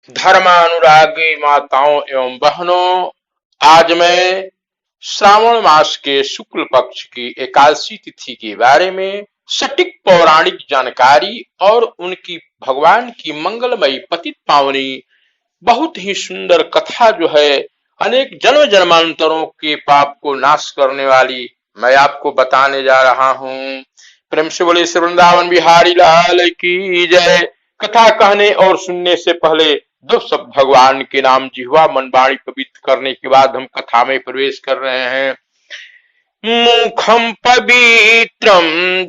धर्मानुरागी माताओं एवं बहनों, आज मैं श्रावण मास के शुक्ल पक्ष की एकादशी तिथि के बारे में सटीक पौराणिक जानकारी और उनकी भगवान की मंगलमयी पतित पावनी बहुत ही सुंदर कथा जो है अनेक जन्म जन्मांतरों के पाप को नाश करने वाली मैं आपको बताने जा रहा हूँ। प्रेम से बोले श्री वृंदावन बिहारी लाल की जय। कथा कहने और सुनने से पहले दो शब्द भगवान के नाम जिह्वा मन वाणी पवित्र करने के बाद हम कथा में प्रवेश कर रहे हैं। मुखम पवित्रम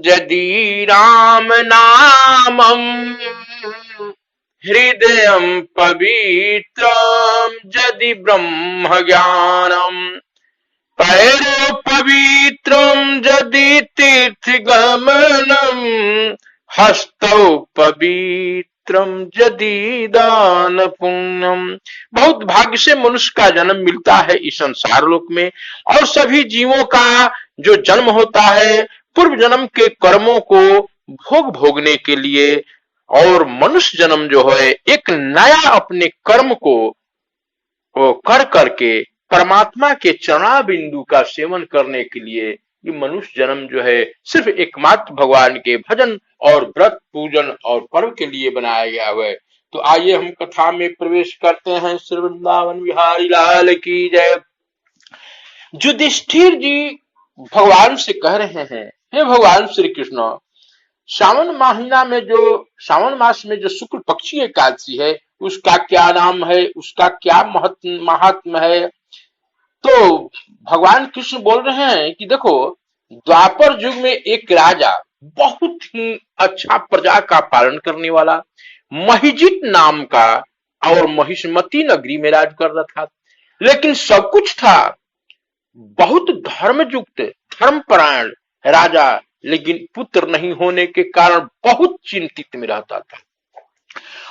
यदि राम नामम, हृदयं पवित्रम यदि ब्रह्म ज्ञानम, पैरो पवित्रम यदि तीर्थ गमनम, हस्तौ पवित्रम यदि दान पुण्यम। बहुत भाग्य से मनुष्य का जन्म मिलता है इस संसार लोक में, और सभी जीवों का जो जन्म होता है पूर्व जन्म के कर्मों को भोगने के लिए, और मनुष्य जन्म जो है एक नया अपने कर्म को कर करके परमात्मा के चरणा बिंदु का सेवन करने के लिए ये मनुष्य जन्म जो है सिर्फ एकमात्र भगवान के भजन और व्रत पूजन और पर्व के लिए बनाया गया हुआ है। तो आइए हम कथा में प्रवेश करते हैं। श्री वृंदावन बिहारी लाल की जय। युधिष्ठिर जी भगवान से कह रहे हैं, हे भगवान श्री कृष्ण, सावन मास में जो शुक्ल पक्षी एकादशी है उसका क्या नाम है, उसका क्या महात्म है। तो भगवान कृष्ण बोल रहे हैं कि देखो, द्वापर युग में एक राजा बहुत ही अच्छा प्रजा का पालन करने वाला महिजित नाम का और महिष्मती नगरी में राज कर रहा था, लेकिन सब कुछ था, बहुत धर्मयुक्त धर्मपरायण राजा, लेकिन पुत्र नहीं होने के कारण बहुत चिंतित में रहता था।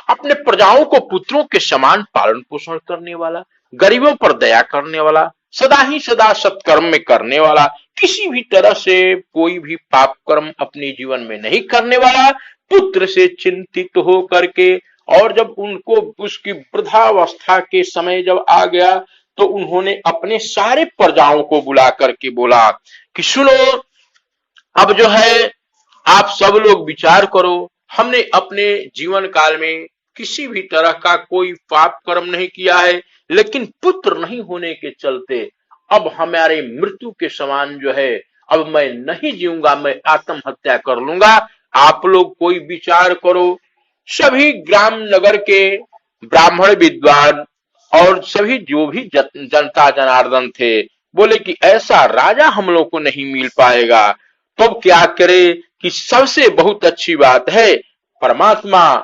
अपने प्रजाओं को पुत्रों के समान पालन पोषण करने वाला, गरीबों पर दया करने वाला, सदा ही सदा सत्कर्म में करने वाला, किसी भी तरह से कोई भी पाप कर्म अपने जीवन में नहीं करने वाला, पुत्र से चिंतित हो करके, और जब उनको उसकी वृद्धावस्था के समय जब आ गया तो उन्होंने अपने सारे प्रजाओं को बुला करके बोला कि सुनो, अब जो है आप सब लोग विचार करो, हमने अपने जीवन काल में किसी भी तरह का कोई पाप कर्म नहीं किया है, लेकिन पुत्र नहीं होने के चलते अब हमारे मृत्यु के समान जो है अब मैं नहीं जीऊंगा, मैं आत्महत्या कर लूंगा। आप लोग कोई विचार करो। सभी ग्राम नगर के ब्राह्मण विद्वान और सभी जो भी जनता जनार्दन थे बोले कि ऐसा राजा हम लोग को नहीं मिल पाएगा, तो क्या करे कि सबसे बहुत अच्छी बात है, परमात्मा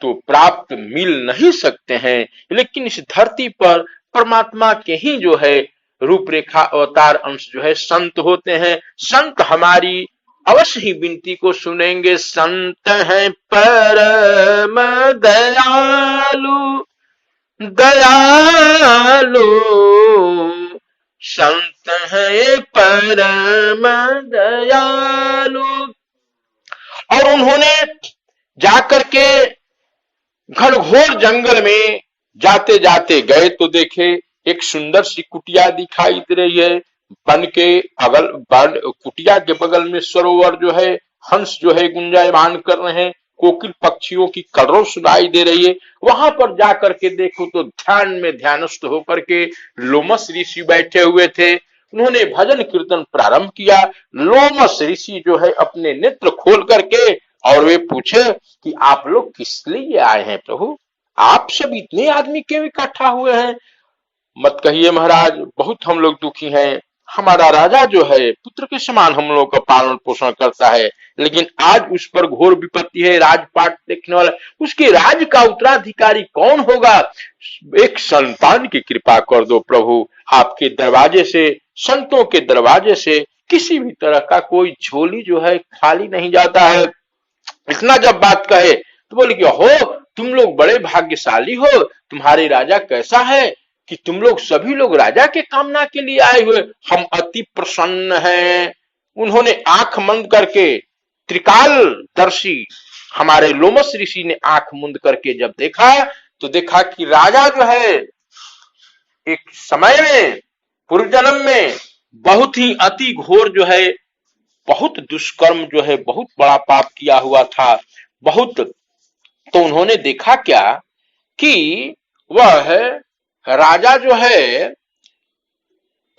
तो प्राप्त मिल नहीं सकते हैं, लेकिन इस धरती पर परमात्मा के ही जो है रूपरेखा अवतार अंश जो है संत होते हैं। संत हमारी अवश्य ही विनती को सुनेंगे। संत हैं परम दयालु दयालु, संत है परम दयालु। और उन्होंने जाकर के घनघोर जंगल में जाते जाते गए तो देखे एक सुंदर सी कुटिया दिखाई दे रही है। कुटिया के बगल में सरोवर जो है, हंस जो है गुंजायमान कर रहे हैं, कोकिल पक्षियों की कलरव सुनाई दे रही है। वहां पर जाकर के देखो तो ध्यान में ध्यानस्थ होकर के लोमस ऋषि बैठे हुए थे। उन्होंने भजन कीर्तन प्रारंभ किया। लोमस ऋषि जो है अपने नेत्र खोल करके और वे पूछे कि आप लोग किस लिए आए हैं प्रभु, आप सब इतने आदमी क्यों इकट्ठा हुए हैं। मत कहिए महाराज, बहुत हम लोग दुखी हैं। हमारा राजा जो है पुत्र के समान हम लोग का पालन पोषण करता है, लेकिन आज उस पर घोर विपत्ति है। राजपाट देखने वाला, उसके राज का उत्तराधिकारी कौन होगा। एक संतान की कृपा कर दो प्रभु। आपके दरवाजे से, संतों के दरवाजे से किसी भी तरह का कोई झोली जो है खाली नहीं जाता है। इतना जब बात कहे तो बोले कि हो, तुम लोग बड़े भाग्यशाली हो, तुम्हारे राजा कैसा है कि तुम लोग सभी लोग राजा के कामना के लिए आए हुए, हम अति प्रसन्न हैं। उन्होंने आंख बंद करके, त्रिकालदर्शी हमारे लोमस ऋषि ने आंख मुंद करके जब देखा तो देखा कि राजा जो है एक समय में पूर्व जन्म में बहुत ही अति घोर जो है, बहुत दुष्कर्म जो है, बहुत बड़ा पाप किया हुआ था, बहुत। तो उन्होंने देखा क्या कि वह राजा जो है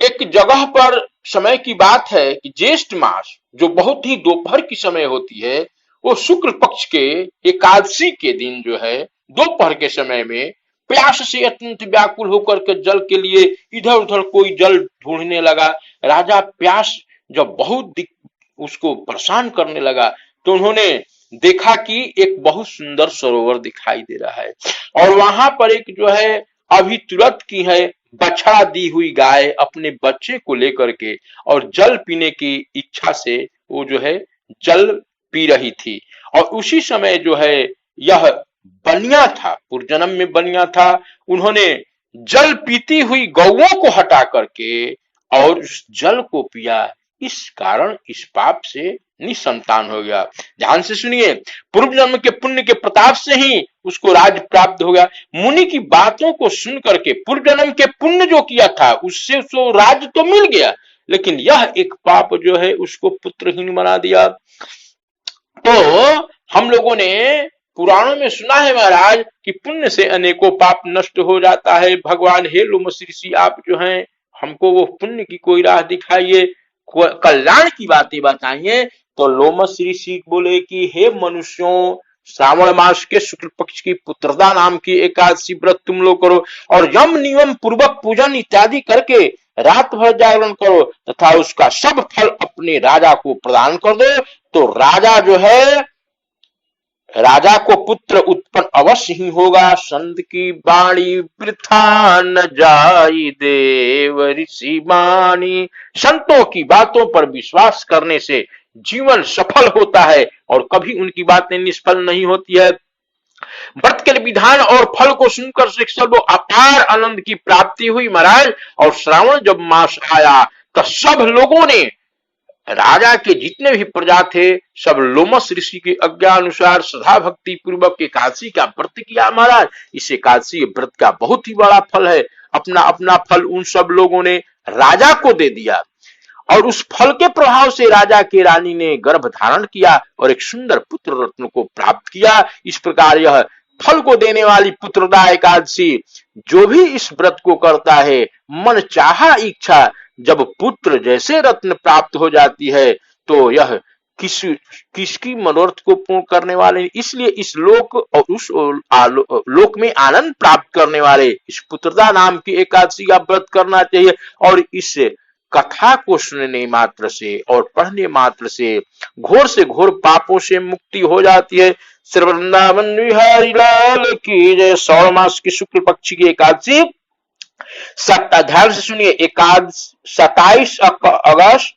एक जगह पर, समय की बात है कि ज्येष्ठ मास जो बहुत ही दोपहर की समय होती है, वो शुक्ल पक्ष के एकादशी के दिन जो है दोपहर के समय में प्यास से अत्यंत व्याकुल होकर के जल के लिए इधर उधर कोई जल ढूंढने लगा। राजा प्यास जब बहुत उसको परेशान करने लगा, तो उन्होंने देखा कि एक बहुत सुंदर सरोवर दिखाई दे रहा है और वहां पर एक जो है अभी तुरंत की है बछड़ा दी हुई गाय अपने बच्चे को लेकर के और जल पीने की इच्छा से वो जो है जल पी रही थी। और उसी समय जो है यह बनिया था, पूर्वजन्म में बनिया था, उन्होंने जल पीती हुई गौओं को हटा करके और उस जल को पिया। इस कारण इस पाप से निसंतान हो गया। ध्यान से सुनिए, पूर्व जन्म के पुण्य के प्रताप से ही उसको राज प्राप्त हो गया। मुनि की बातों को सुन करके पूर्व जन्म के पुण्य जो किया था उससे उसको राज तो मिल गया, लेकिन यह एक पाप जो है उसको पुत्रहीन बना दिया। तो हम लोगों ने पुराणों में सुना है महाराज कि पुण्य से अनेकों पाप नष्ट हो जाता है। भगवान हे लोमस ऋषि, आप जो हैं हमको वो पुण्य की कोई राह दिखाइए, कल्याण की बातें बताइए। तो लोमस ऋषि बोले कि हे मनुष्यों, श्रावण मास के शुक्ल पक्ष की पुत्रदा नाम की एकादशी व्रत तुम लोग करो और यम नियम पूर्वक पूजन इत्यादि करके रात भर जागरण करो तथा उसका सब फल अपने राजा को प्रदान कर दो, तो राजा जो है, राजा को पुत्र उत्पन्न अवश्य ही होगा। संत की वाणी वृथा न जाई, देव ऋषि वाणी। संतों की बातों पर विश्वास करने से जीवन सफल होता है और कभी उनकी बातें निष्फल नहीं होती है। व्रत के विधान और फल को सुनकर से सब अपार आनंद की प्राप्ति हुई महाराज। और श्रावण जब मास आया तो सब लोगों ने, राजा के जितने भी प्रजा थे, सब लोमस ऋषि के आज्ञा अनुसार सदा भक्ति पूर्वक एकादशी का व्रत किया महाराज। इस एकादशी व्रत का बहुत ही बड़ा फल है। अपना अपना फल उन सब लोगों ने राजा को दे दिया और उस फल के प्रभाव से राजा की रानी ने गर्भ धारण किया और एक सुंदर पुत्र रत्न को प्राप्त किया। इस प्रकार यह फल को देने वाली पुत्रदा एकादशी, जो भी इस व्रत को करता है, मन चाहा इच्छा जब पुत्र जैसे रत्न प्राप्त हो जाती है, तो यह किसकी मनोरथ को पूर्ण करने वाले, इसलिए इस लोक और उस लोक में आनंद प्राप्त करने वाले इस पुत्रदा नाम की एकादशी का व्रत करना चाहिए। और इस कथा को सुनने मात्र से और पढ़ने मात्र से घोर पापों से मुक्ति हो जाती है। श्री वृंदावन बिहारी लाल की जय। श्रावण मास की शुक्ल पक्ष की एकादशी, ध्यान से सुनिए, 27 अगस्त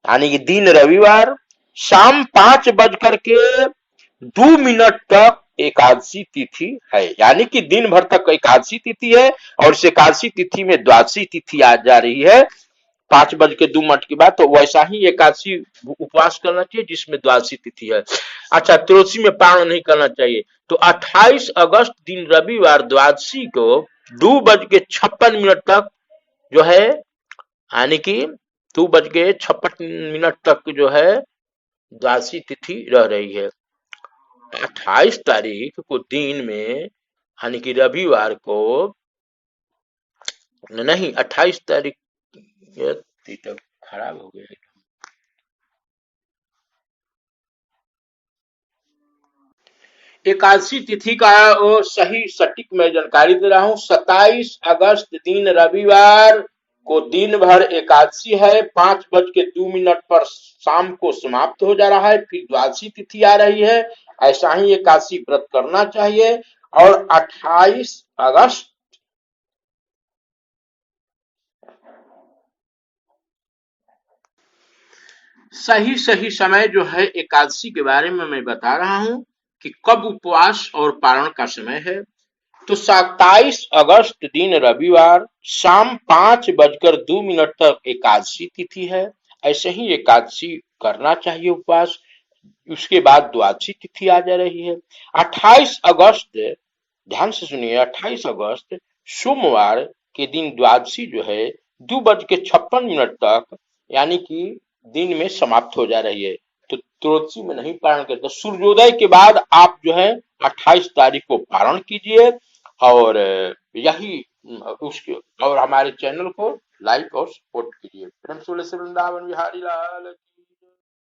यानी कि दिन रविवार शाम 5:02 तक एकादशी तिथि है। यानी कि दिन भर तक एकादशी तिथि है और इस एकादशी तिथि में द्वादशी तिथि आ जा रही है 5:02 के बाद। तो वैसा ही एकादशी उपवास करना चाहिए जिसमें द्वादशी तिथि है। अच्छा, त्रयोदशी में पारण नहीं करना चाहिए। तो 28 अगस्त दिन रविवार द्वादशी को 2:56 तक जो है, यानी कि 2:56 तक जो है द्वादशी तिथि रह रही है। 28 तारीख को दिन में, यानी कि रविवार को नहीं, 28 तारीख तक खराब हो गया। एकादशी तिथि का सही सटीक मैं जानकारी दे रहा हूं। 27 अगस्त दिन रविवार को दिन भर एकादशी है, 5:02 पर शाम को समाप्त हो जा रहा है, फिर द्वादशी तिथि आ रही है। ऐसा ही एकादशी व्रत करना चाहिए। और 28 अगस्त सही समय जो है एकादशी के बारे में मैं बता रहा हूं कि कब उपवास और पारण का समय है। तो 27 अगस्त दिन रविवार शाम 5:02 तक एकादशी तिथि है। ऐसे ही एकादशी करना चाहिए उपवास। उसके बाद द्वादशी तिथि आ जा रही है। 28 अगस्त ध्यान से सुनिए, 28 अगस्त सोमवार के दिन द्वादशी जो है 2:56 तक यानी कि दिन में समाप्त हो जा रही है। तो त्रोदशी में नहीं पारण करते, सूर्योदय के बाद आप जो है 28 तारीख को पारण कीजिए और यही उसके और हमारे चैनल को लाइक और सपोर्ट कीजिए। प्रेम से बोले श्री वृंदावन बिहारी लाल की।